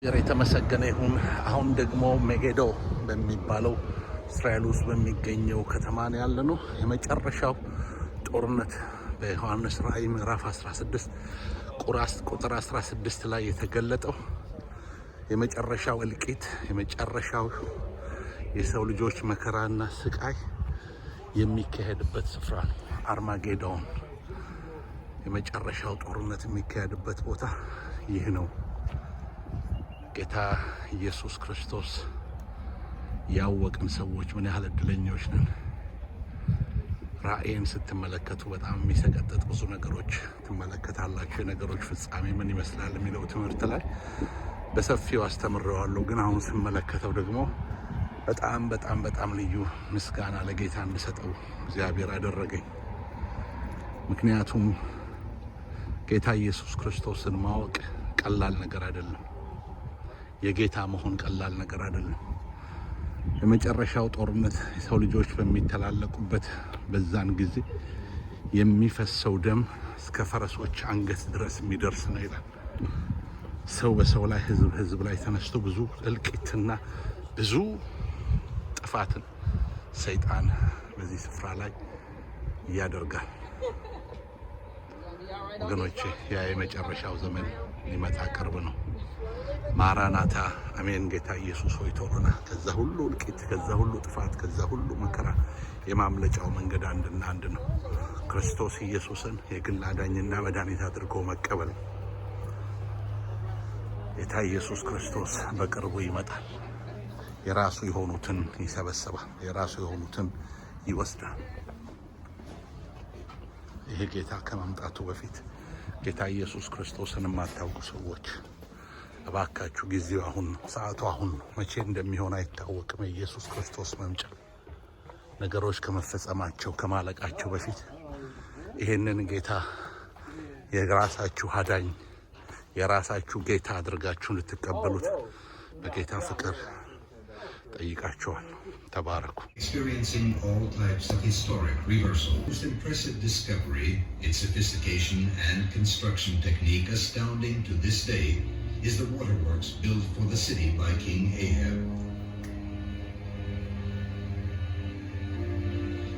የተመሰገነ ይሁን። አሁን ደግሞ ሜጌዶ በሚባለው እስራኤል ውስጥ በሚገኘው ከተማ ነው ያለነው። የመጨረሻው ጦርነት በዮሐንስ ራእይ ምዕራፍ 16 ቁጥር 16 ላይ የተገለጠው የመጨረሻው እልቂት፣ የመጨረሻው የሰው ልጆች መከራና ስቃይ የሚካሄድበት ስፍራ ነው። አርማጌዶን የመጨረሻው ጦርነት የሚካሄድበት ቦታ ይህ ነው። ጌታ ኢየሱስ ክርስቶስ ያወቅን ሰዎች ምን ያህል እድለኞች ነን። ራእይን ስትመለከቱ በጣም የሚሰቀጥጥ ብዙ ነገሮች ትመለከታላችሁ። የነገሮች ፍጻሜ ምን ይመስላል የሚለው ትምህርት ላይ በሰፊው አስተምረዋለሁ። ግን አሁን ስመለከተው ደግሞ በጣም ልዩ ምስጋና ለጌታ እንድሰጠው እግዚአብሔር አደረገኝ። ምክንያቱም ጌታ ኢየሱስ ክርስቶስን ማወቅ ቀላል ነገር አይደለም። የጌታ መሆን ቀላል ነገር አይደለም። የመጨረሻው ጦርነት የሰው ልጆች በሚተላለቁበት በዛን ጊዜ የሚፈሰው ደም እስከ ፈረሶች አንገት ድረስ የሚደርስ ነው ይላል። ሰው በሰው ላይ ህዝብ ላይ ተነስቶ ብዙ እልቂትና ብዙ ጥፋትን ሰይጣን በዚህ ስፍራ ላይ ያደርጋል። ወገኖቼ ያ የመጨረሻው ዘመን ሊመጣ ቅርብ ነው። ማራናታ አሜን። ጌታ ኢየሱስ ሆይ ቶሎና። ከዛ ሁሉ እልቂት፣ ከዛ ሁሉ ጥፋት፣ ከዛ ሁሉ መከራ የማምለጫው መንገድ አንድና አንድ ነው። ክርስቶስ ኢየሱስን የግል አዳኝና መድኃኒት አድርጎ መቀበል። ጌታ ኢየሱስ ክርስቶስ በቅርቡ ይመጣል። የራሱ የሆኑትን ይሰበስባል፣ የራሱ የሆኑትን ይወስዳል። ይሄ ጌታ ከመምጣቱ በፊት ጌታ ኢየሱስ ክርስቶስን የማታውቁ ሰዎች እባካችሁ ጊዜው አሁን ነው፣ ሰዓቱ አሁን ነው። መቼ እንደሚሆን አይታወቅም። የኢየሱስ ክርስቶስ መምጫ ነገሮች ከመፈጸማቸው ከማለቃቸው በፊት ይሄንን ጌታ የራሳችሁ አዳኝ የራሳችሁ ጌታ አድርጋችሁ እንድትቀበሉት በጌታ ፍቅር ጠይቃችኋለሁ። ተባረኩ። Experiencing all types of historic reversal. Most impressive discovery in sophistication and construction technique astounding to this day is the waterworks built for the city by King Ahab.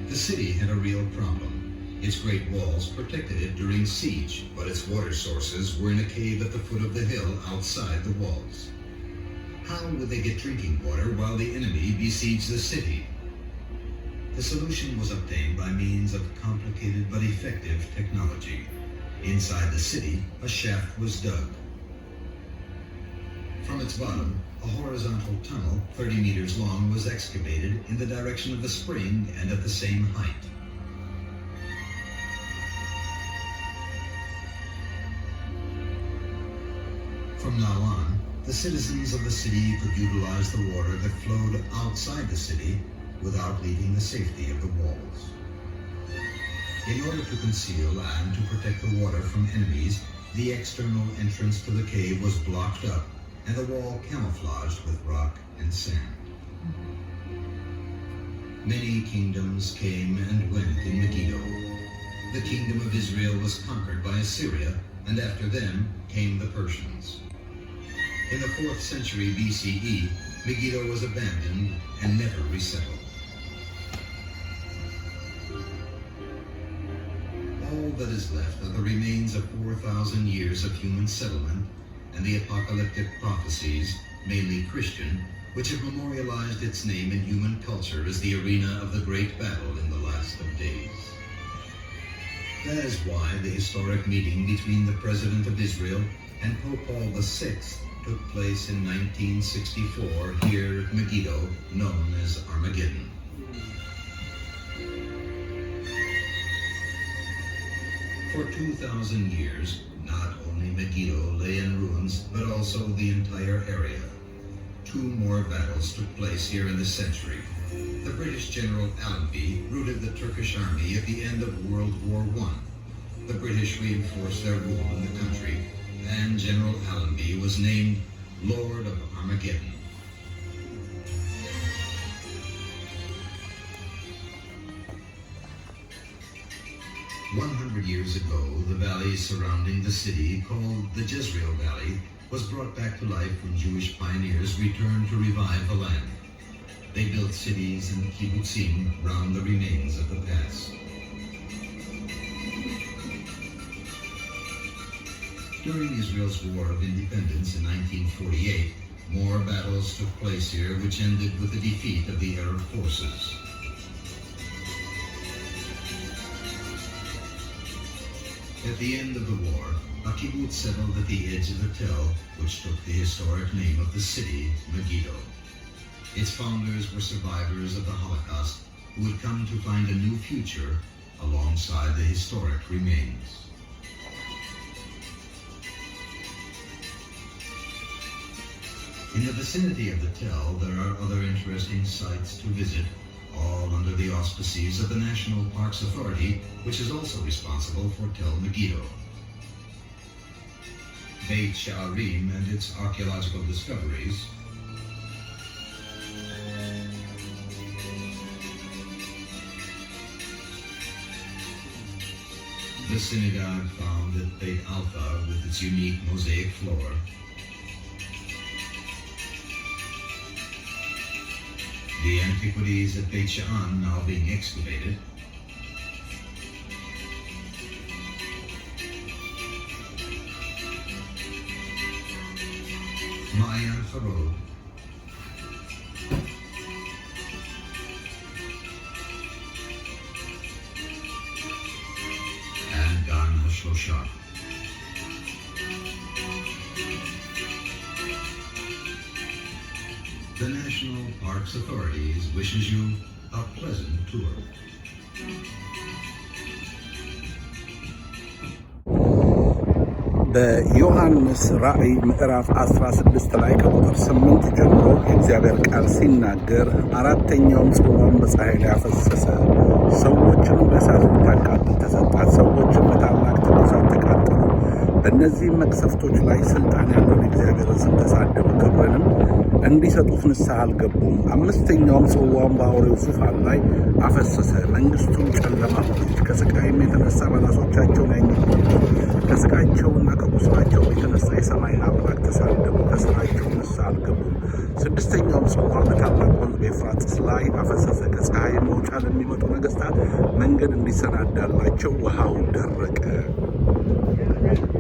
The city had a real problem. Its great walls protected it during siege, but its water sources were in a cave at the foot of the hill outside the walls. How would they get drinking water while the enemy besieged the city? The solution was obtained by means of complicated but effective technology. Inside the city, a shaft was dug. From its bottom, a horizontal tunnel 30 meters long was excavated in the direction of the spring and at the same height. From now on, the citizens of the city could utilize the water that flowed outside the city without leaving the safety of the walls. In order to conceal and to protect the water from enemies, the external entrance to the cave was blocked up and the wall camouflaged with rock and sand. Many kingdoms came and went in Megiddo. The kingdom of Israel was conquered by Assyria, and after them came the Persians. In the 4th century BCE, Megiddo was abandoned and never resettled. All that is left are the remains of 4,000 years of human settlement and the apocalyptic prophecies, mainly Christian, which have memorialized its name in human culture as the arena of the great battle in the last of days. That is why the historic meeting between the President of Israel and Pope Paul VI took place in 1964 here at Megiddo, known as Armageddon. For 2,000 years, not only Megiddo lay in ruins, but also the entire area. 2 more battles took place here in this century. The British General Allenby routed the Turkish army at the end of World War I. The British reinforced their rule in the country, and General Allenby was named Lord of Armageddon. "100 years ago, the valley surrounding the city, called the Jezreel Valley, was brought back to life when Jewish pioneers returned to revive the land. They built cities and kibbutzim round the remains of the past. During Israel's War of Independence in 1948, more battles took place here which ended with the defeat of the Arab forces. At the end of the war, a kibbutz settled at the edge of the Tell, which took the historic name of the city, Megiddo. Its founders were survivors of the Holocaust who had come to find a new future alongside the historic remains. In the vicinity of the Tell, there are other interesting sites to visit, all under the auspices of the National Parks Authority, which is also responsible for Tell Megiddo. Beit Sha'arim and its archaeological discoveries, the synagogue found at Beit Alpha with its unique mosaic floor, the antiquities at Beit Sha'an now being excavated, Ma'ayan Harod, and Gan HaShlosha. The National Parks Authorities wishes you a pleasant tour. በዮሐንስ ራእይ ምዕራፍ 16 ላይ ከቁጥር 8 ጀምሮ የእግዚአብሔር ቃል ሲናገር አራተኛውም ጽዋውን በፀሐይ ላይ አፈሰሰ፣ ሰዎችንም በእሳት ልታቃጥል ተሰጣት፣ ሰዎችም በታላቅ ትኩሳት ተቃጠሉ። በእነዚህም መቅሰፍቶች ላይ ስልጣን ያለውን እግዚአብሔርን ስም ተሳደቡ፣ ክብርንም እንዲሰጡት ንስሐ አልገቡም። አምስተኛውም ጽዋውን በአውሬው ዙፋን ላይ አፈሰሰ፣ መንግስቱም ጨለማ ሆነች፣ ከስቃይም የተነሳ በራሶቻቸውን ያኝኩ፣ ከስቃቸውና ከቁስላቸው የተነሳ የሰማይን አምላክ ተሳደቡ፣ ከስራቸው ንስሐ አልገቡም። ስድስተኛውም ጽዋ በታላቅ ወንዝ በኤፍራጥስ ላይ አፈሰሰ፣ ከፀሐይ መውጫ ለሚመጡ ነገስታት መንገድ እንዲሰናዳላቸው ውሃው ደረቀ።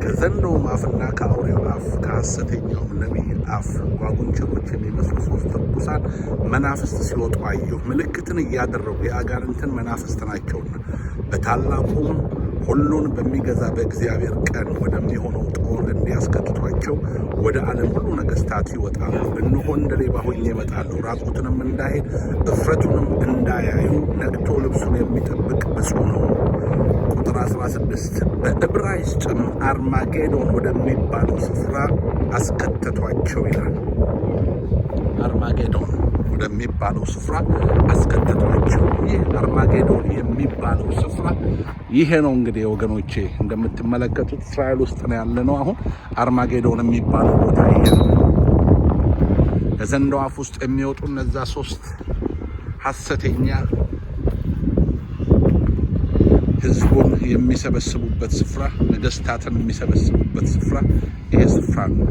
ከዘንዶውም አፍና ከአውሬው አፍ ከሐሰተኛውም ነቢይ አፍ ጓጉንቸሮች የሚመስሉ 3 ርኩሳን መናፍስት ሲወጡ አየሁ። ምልክትን እያደረጉ የአጋንንትን መናፍስት ናቸውና በታላቁም ሁሉን በሚገዛ በእግዚአብሔር ቀን ወደሚሆነው ጦር እንዲያስከትቷቸው ወደ ዓለም ሁሉ ነገስታት ይወጣሉ። እነሆ እንደ ሌባ ሆኜ እመጣለሁ፣ ራቁትንም እንዳይሄድ እፍረቱንም እንዳያዩ ነቅቶ ልብሱን የሚጠብቅ ብፁዕ ነው። ቁጥር 16 በዕብራይስጥም አርማጌዶን ወደሚባለው ስፍራ አስከተቷቸው ይላል። አርማጌዶን ወደሚባለው ስፍራ አስከተቷቸው። ይህ አርማጌዶን የሚባለው ስፍራ ይሄ ነው። እንግዲህ ወገኖቼ እንደምትመለከቱት እስራኤል ውስጥ ነው ያለነው። አሁን አርማጌዶን የሚባለው ቦታ ይሄ ነው። ከዘንዶ አፍ ውስጥ የሚወጡ እነዛ 3 ሐሰተኛ ህዝቡን የሚሰበስቡበት ስፍራ፣ ነገስታትን የሚሰበስቡበት ስፍራ ይሄ ስፍራ ነው።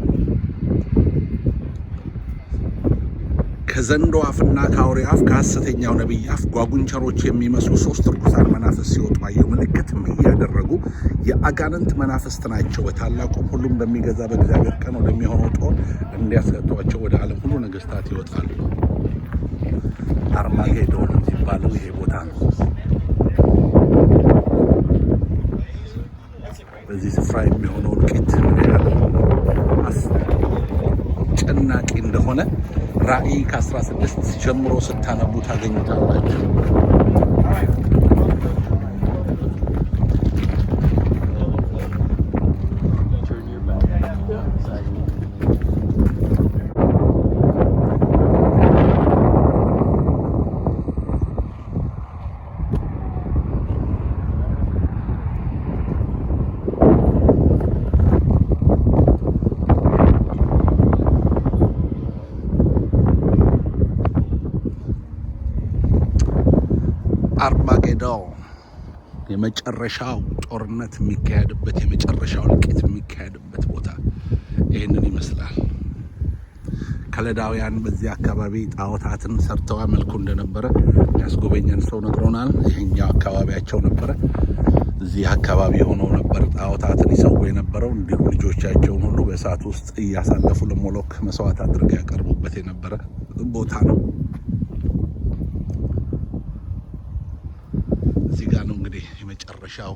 ከዘንዶ አፍና ከአውሬ አፍ ከሐሰተኛው ነቢይ አፍ ጓጉንቸሮች የሚመስሉ 3 ርኩሳን መናፍስት ሲወጡ አየሁ። ምልክትም እያደረጉ የአጋንንት መናፍስት ናቸው። በታላቁም ሁሉም በሚገዛ በእግዚአብሔር ቀን ወደሚሆነው ጦር እንዲያስከቷቸው ወደ ዓለም ሁሉ ነገስታት ይወጣሉ። አርማጌዶን የሚባለው ይሄ ቦታ ነው። በዚህ ስፍራ የሚሆነው እልቂት አስጨናቂ እንደሆነ ራእይ ከ16 ጀምሮ ስታነቡ ታገኙታላችሁ። አርማጌዶን የመጨረሻው ጦርነት የሚካሄድበት የመጨረሻው እልቂት የሚካሄድበት ቦታ ይህንን ይመስላል። ከለዳውያን በዚህ አካባቢ ጣዖታትን ሰርተው መልኩ እንደነበረ ያስጎበኘን ሰው ነግሮናል። ይሄኛው አካባቢያቸው ነበረ። እዚህ አካባቢ ሆነው ነበር ጣዖታትን ይሰው የነበረው። እንዲሁም ልጆቻቸውን ሁሉ በእሳት ውስጥ እያሳለፉ ለሞሎክ መስዋዕት አድርገው ያቀርቡበት የነበረ ቦታ ነው። እዚህ ጋር ነው እንግዲህ የመጨረሻው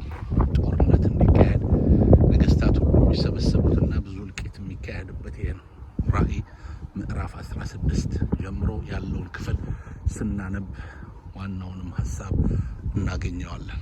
ጦርነት እንዲካሄድ ነገስታት ሁሉ የሚሰበሰቡትና ብዙ እልቂት የሚካሄድበት ይሄ ነው። ራእይ ምዕራፍ 16 ጀምሮ ያለውን ክፍል ስናነብ ዋናውንም ሀሳብ እናገኘዋለን።